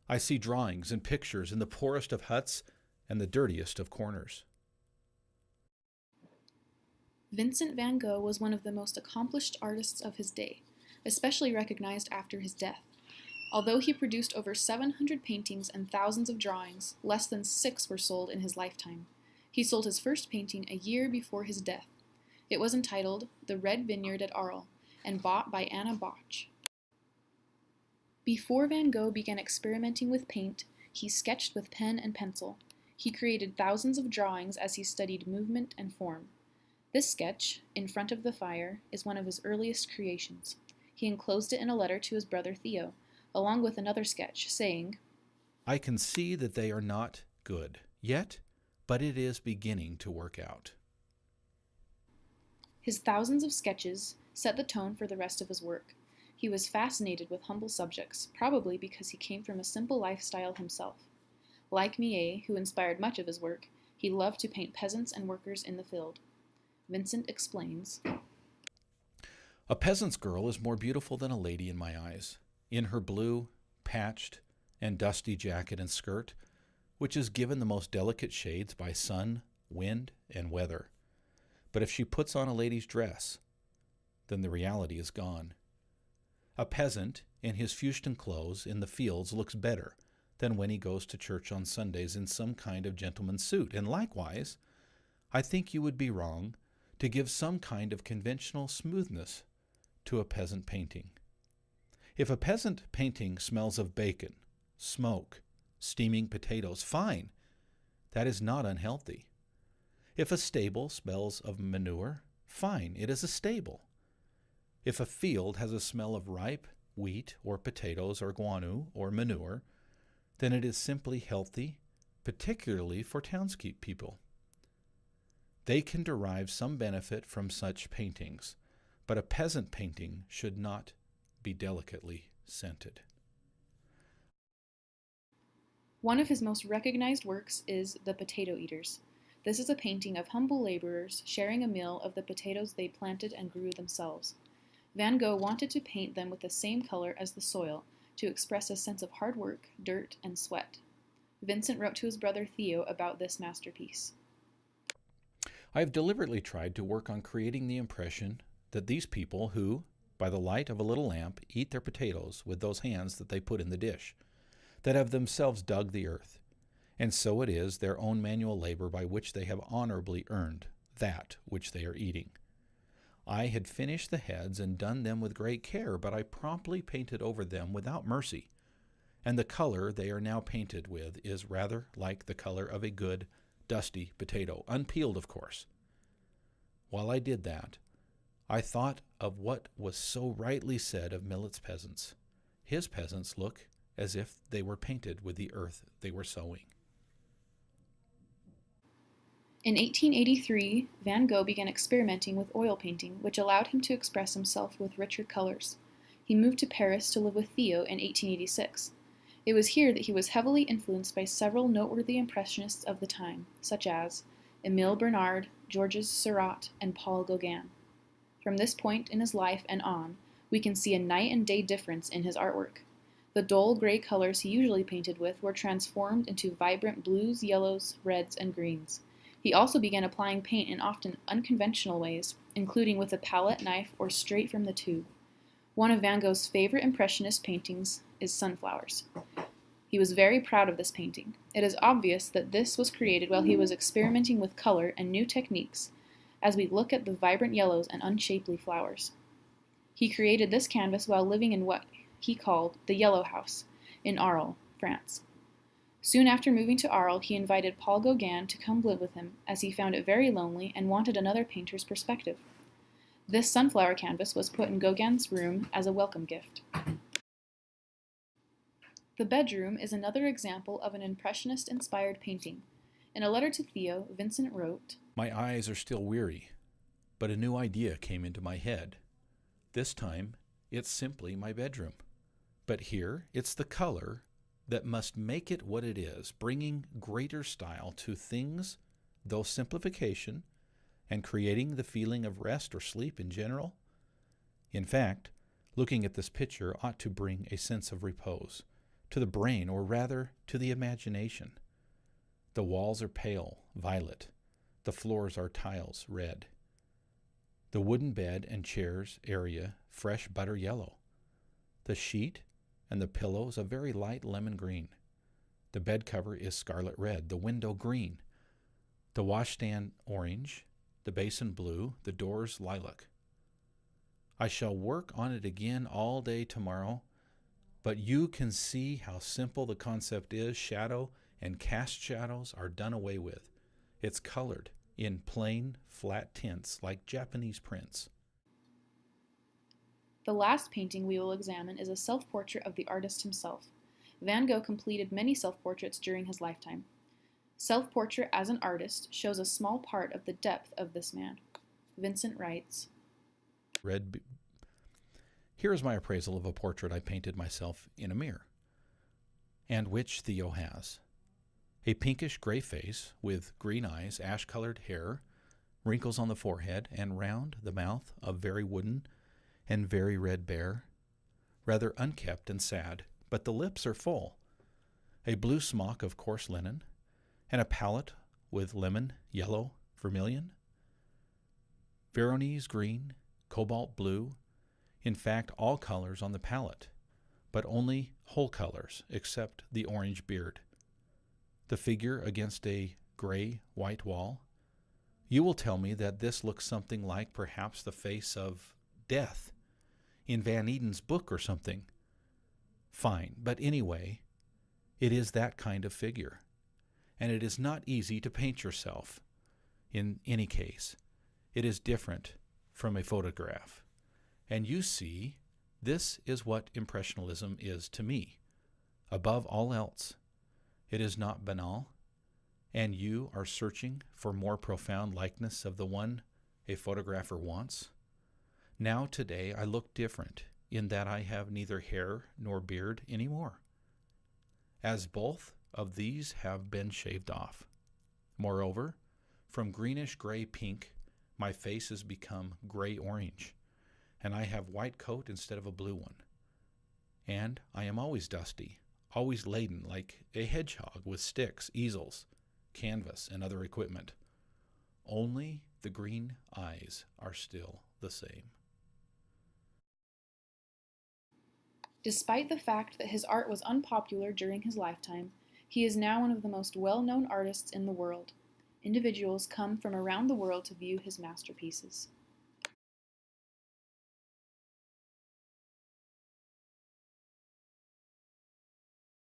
I see drawings and pictures in the poorest of huts and the dirtiest of corners. Vincent van Gogh was one of the most accomplished artists of his day, especially recognized after his death. Although he produced over 700 paintings and thousands of drawings, less than 6 were sold in his lifetime. He sold his first painting a year before his death. It was entitled The Red Vineyard at Arles and bought by Anna Botch. Before Van Gogh began experimenting with paint, he sketched with pen and pencil. He created thousands of drawings as he studied movement and form. This sketch, In Front of the Fire, is one of his earliest creations. He enclosed it in a letter to his brother Theo, along with another sketch, saying, I can see that they are not good yet, but it is beginning to work out. His thousands of sketches set the tone for the rest of his work. He was fascinated with humble subjects, probably because he came from a simple lifestyle himself. Like Millet, who inspired much of his work, he loved to paint peasants and workers in the field. Vincent explains, A peasant's girl is more beautiful than a lady in my eyes, in her blue, patched, and dusty jacket and skirt, which is given the most delicate shades by sun, wind, and weather. But if she puts on a lady's dress, then the reality is gone. A peasant in his fustian clothes in the fields looks better than when he goes to church on Sundays in some kind of gentleman's suit, and likewise, I think you would be wrong to give some kind of conventional smoothness to a peasant painting. If a peasant painting smells of bacon, smoke, steaming potatoes, fine. That is not unhealthy. If a stable smells of manure, fine, it is a stable. If a field has a smell of ripe wheat or potatoes or guano or manure, then it is simply healthy, particularly for townspeople people. They can derive some benefit from such paintings, but a peasant painting should not be delicately scented. One of his most recognized works is The Potato Eaters. This is a painting of humble laborers sharing a meal of the potatoes they planted and grew themselves. Van Gogh wanted to paint them with the same color as the soil to express a sense of hard work, dirt, and sweat. Vincent wrote to his brother Theo about this masterpiece. I have deliberately tried to work on creating the impression that these people who, by the light of a little lamp, eat their potatoes with those hands that they put in the dish, that have themselves dug the earth, and so it is their own manual labor by which they have honorably earned that which they are eating. I had finished the heads and done them with great care, but I promptly painted over them without mercy, and the color they are now painted with is rather like the color of a good, dusty potato, unpeeled, of course. While I did that, I thought of what was so rightly said of Millet's peasants. His peasants look as if they were painted with the earth they were sowing. In 1883, Van Gogh began experimenting with oil painting, which allowed him to express himself with richer colors. He moved to Paris to live with Theo in 1886. It was here that he was heavily influenced by several noteworthy impressionists of the time, such as Émile Bernard, Georges Seurat, and Paul Gauguin. From this point in his life and on, we can see a night and day difference in his artwork. The dull gray colors he usually painted with were transformed into vibrant blues, yellows, reds, and greens. He also began applying paint in often unconventional ways, including with a palette knife or straight from the tube. One of Van Gogh's favorite impressionist paintings is Sunflowers. He was very proud of this painting. It is obvious that this was created while he was experimenting with color and new techniques, as we look at the vibrant yellows and unshapely flowers. He created this canvas while living in what he called the Yellow House in Arles, France. Soon after moving to Arles, he invited Paul Gauguin to come live with him, as he found it very lonely and wanted another painter's perspective. This sunflower canvas was put in Gauguin's room as a welcome gift. The bedroom is another example of an Impressionist-inspired painting. In a letter to Theo, Vincent wrote, My eyes are still weary, but a new idea came into my head. This time, it's simply my bedroom. But here, it's the color that must make it what it is, bringing greater style to things, though simplification, and creating the feeling of rest or sleep in general. In fact, looking at this picture ought to bring a sense of repose, to the brain, or rather to the imagination. The walls are pale violet. The floors are tiles red. The wooden bed and chairs area fresh butter yellow. The sheet and the pillows a very light lemon green. The bed cover is scarlet red, the window green, the washstand orange, the basin blue, the doors lilac. I shall work on it again all day tomorrow, but you can see how simple the concept is. Shadow and cast shadows are done away with. It's colored in plain, flat tints like Japanese prints. The last painting we will examine is a self-portrait of the artist himself. Van Gogh completed many self-portraits during his lifetime. Self-portrait as an artist shows a small part of the depth of this man. Vincent writes, Here is my appraisal of a portrait I painted myself in a mirror, and which Theo has. A pinkish gray face with green eyes, ash-colored hair, wrinkles on the forehead, and round the mouth of very wooden and very red bear, rather unkempt and sad, but the lips are full. A blue smock of coarse linen, and a palette with lemon, yellow, vermilion, Veronese green, cobalt blue, in fact all colors on the palette, but only whole colors except the orange beard. The figure against a gray-white wall. You will tell me that this looks something like perhaps the face of death in Van Eden's book or something. Fine, but anyway, it is that kind of figure, and it is not easy to paint yourself. In any case, it is different from a photograph. And you see, this is what Impressionism is to me. Above all else, it is not banal, and you are searching for more profound likeness of the one a photographer wants. Now today I look different in that I have neither hair nor beard anymore, as both of these have been shaved off. Moreover, from greenish-gray pink, my face has become gray-orange, and I have white coat instead of a blue one. And I am always dusty, always laden like a hedgehog with sticks, easels, canvas, and other equipment. Only the green eyes are still the same. Despite the fact that his art was unpopular during his lifetime, he is now one of the most well-known artists in the world. Individuals come from around the world to view his masterpieces.